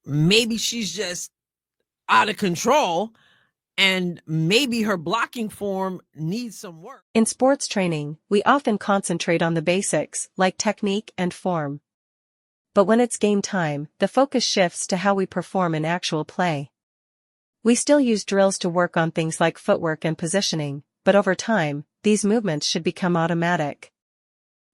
maybe she's just out of control, and maybe her blocking form needs some work. In sports training, we often concentrate on the basics, like technique and form. But when it's game time, the focus shifts to how we perform in actual play. We still use drills to work on things like footwork and positioning, but over time, these movements should become automatic.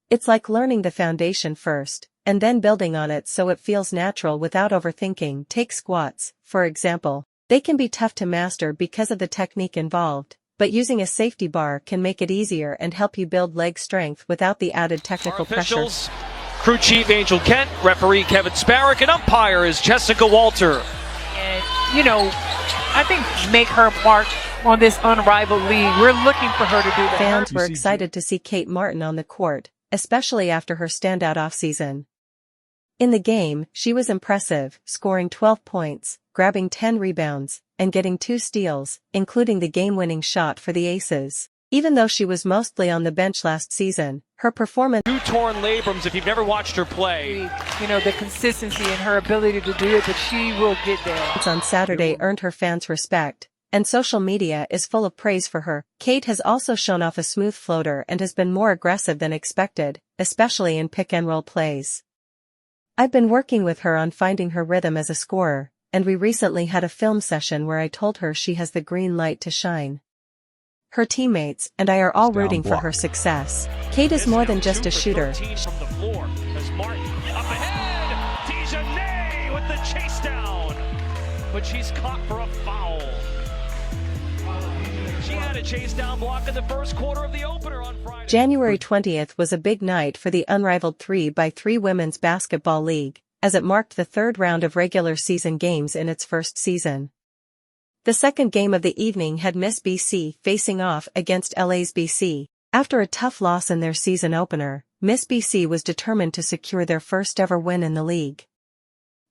It's like learning the foundation first, and then building on it so it feels natural without overthinking. Take squats, for example. They can be tough to master because of the technique involved, but using a safety bar can make it easier and help you build leg strength without the added technical pressure. Crew Chief Angel Kent, referee Kevin Sparrick, and umpire is Jessica Walter. And, I think make her mark on this unrivaled league. We're looking for her to do that. Fans were excited to see Kate Martin on the court, especially after her standout offseason. In the game, she was impressive, scoring 12 points, grabbing 10 rebounds, and getting 2 steals, including the game-winning shot for the Aces. Even though she was mostly on the bench last season, her performance— 2 torn labrums if you've never watched her play. The consistency and her ability to do it, but she will get there. On Saturday earned her fans respect, and social media is full of praise for her. Kate has also shown off a smooth floater and has been more aggressive than expected, especially in pick-and-roll plays. I've been working with her on finding her rhythm as a scorer, and we recently had a film session where I told her she has the green light to shine. Her teammates and I are all rooting for her success. Kate is more than just a shooter. From the floor as Martin up ahead. Djonai with the chase down, but she's caught for a foul. She had a chase down block in the first quarter of the opener on Friday. January 20th was a big night for the unrivaled 3x3 Women's Basketball League, as it marked the 3rd round of regular season games in its first season. The second game of the evening had Miss BC facing off against LA's BC. After a tough loss in their season opener, Miss BC was determined to secure their first ever win in the league.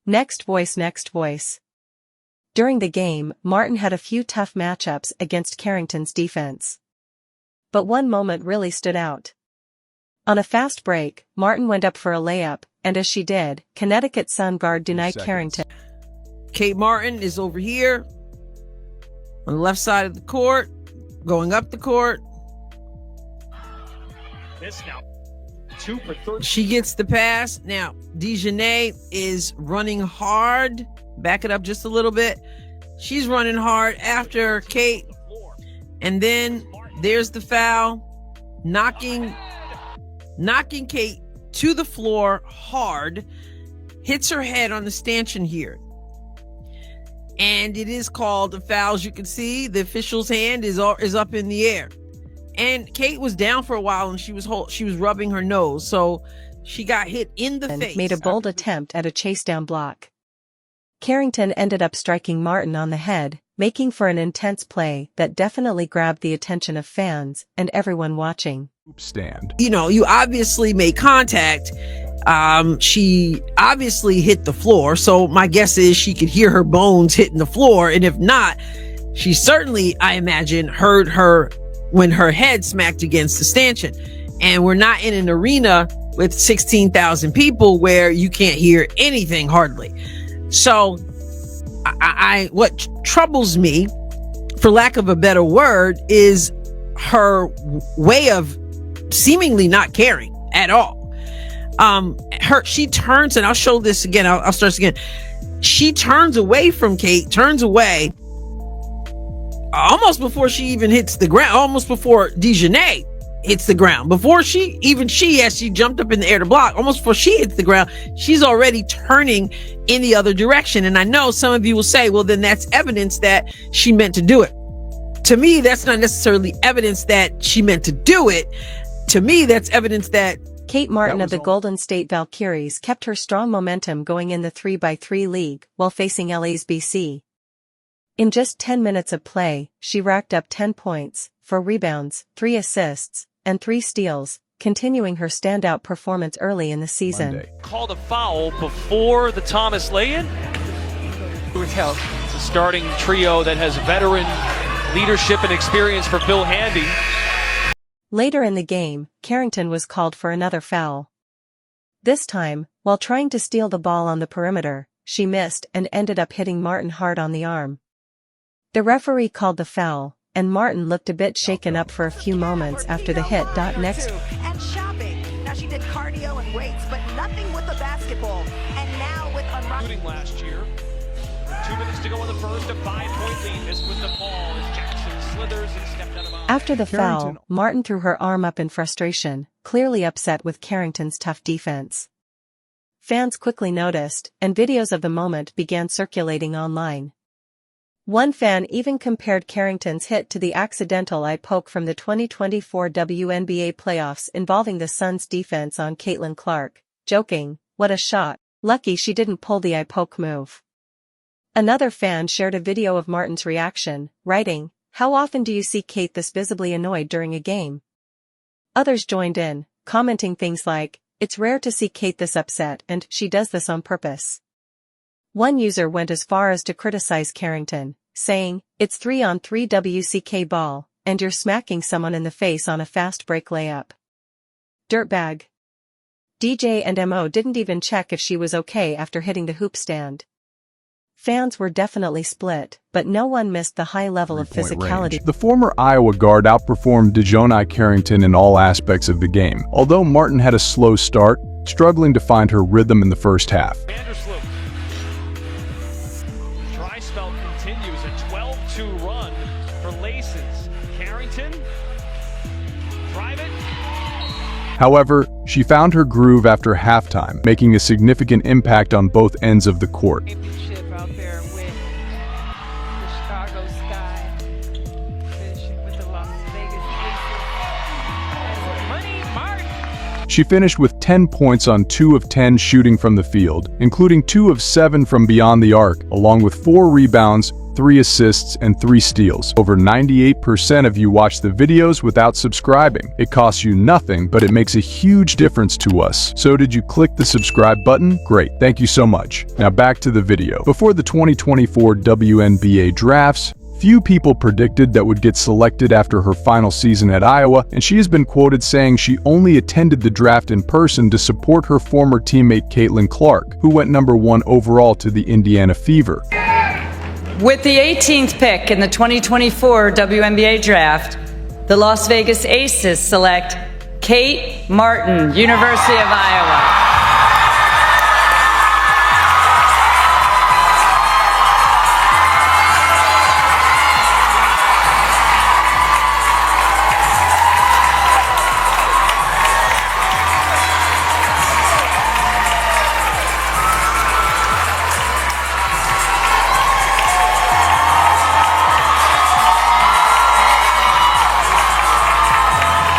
Next voice. During the game, Martin had a few tough matchups against Carrington's defense. But one moment really stood out. On a fast break, Martin went up for a layup, and as she did, Connecticut Sun guard Djonai Carrington. Kate Martin is over here on the left side of the court, going up the court. This now 2 for 13. She gets the pass. Now, Djonai is running hard. Back it up just a little bit. She's running hard after Kate. And then there's the foul, knocking Kate to the floor hard, hits her head on the stanchion here. And it is called a foul. As you can see, the official's hand is up in the air. And Kate was down for a while, and she was rubbing her nose, so she got hit in the face. Made a bold attempt at a chase down block. Carrington ended up striking Martin on the head, making for an intense play that definitely grabbed the attention of fans and everyone watching. Stand. You obviously made contact. She obviously hit the floor, so my guess is she could hear her bones hitting the floor, and if not, she certainly, I imagine, heard her when her head smacked against the stanchion. And we're not in an arena with 16,000 people where you can't hear anything hardly. So what troubles me, for lack of a better word, is her way of seemingly not caring at all. She turns, and I'll show this again. I'll start this again. She turns away from Kate, turns away almost before she even hits the ground, almost before Djonai hits the ground. Before she jumped up in the air to block, almost before she hits the ground, she's already turning in the other direction. And I know some of you will say, well, then that's evidence that she meant to do it. To me, that's not necessarily evidence that she meant to do it. To me, that's evidence that Kate Martin of the Golden State Valkyries kept her strong momentum going in the 3x3 league while facing LA's BC. In just 10 minutes of play, she racked up 10 points, 4 rebounds, 3 assists, and 3 steals, continuing her standout performance early in the season. Monday. Called a foul before the Thomas lay-in. With help. It's a starting trio that has veteran leadership and experience for Phil Handy. Later in the game, Carrington was called for another foul. This time, while trying to steal the ball on the perimeter, she missed and ended up hitting Martin hard on the arm. The referee called the foul, and Martin looked a bit shaken up for a few moments after the hit. Next. And shopping. Now she did cardio and weights, but nothing with the basketball. And now with Shooting last year. 2 minutes to go in the first, a 5-point lead. Missed with the ball as Jackson slithers and stepped out of bounds. After the foul, Martin threw her arm up in frustration, clearly upset with Carrington's tough defense. Fans quickly noticed, and videos of the moment began circulating online. One fan even compared Carrington's hit to the accidental eye poke from the 2024 WNBA playoffs involving the Suns' defense on Caitlin Clark, joking, "What a shot, lucky she didn't pull the eye poke move." Another fan shared a video of Martin's reaction, writing, "How often do you see Kate this visibly annoyed during a game?" Others joined in, commenting things like, "It's rare to see Kate this upset and she does this on purpose." One user went as far as to criticize Carrington, saying, "It's 3-on-3 WCK ball, and you're smacking someone in the face on a fast break layup. Dirtbag." DJ and MO didn't even check if she was okay after hitting the hoop stand. Fans were definitely split, but no one missed the high level of physicality. The former Iowa guard outperformed Djonai Carrington in all aspects of the game, although Martin had a slow start, struggling to find her rhythm in the first half. Dry spell continues, a 12-2 run for Laces. Carrington, private. However, she found her groove after halftime, making a significant impact on both ends of the court. Out there with the Chicago Sky, finishing with the Las Vegas Aces. Money Martin. She finished with 10 points on 2 of 10 shooting from the field, including 2 of 7 from beyond the arc, along with 4 rebounds, 3 assists, and 3 steals. Over 98% of you watch the videos without subscribing. It costs you nothing, but it makes a huge difference to us. So did you click the subscribe button? Great, thank you so much. Now back to the video. Before the 2024 WNBA drafts, few people predicted that would get selected after her final season at Iowa, and she has been quoted saying she only attended the draft in person to support her former teammate Caitlin Clark, who went #1 overall to the Indiana Fever. With the 18th pick in the 2024 WNBA draft, the Las Vegas Aces select Kate Martin, University of Iowa.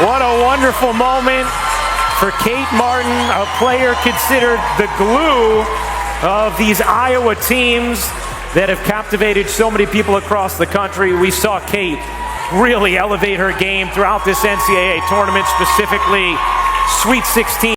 What a wonderful moment for Kate Martin, a player considered the glue of these Iowa teams that have captivated so many people across the country. We saw Kate really elevate her game throughout this NCAA tournament, specifically Sweet 16.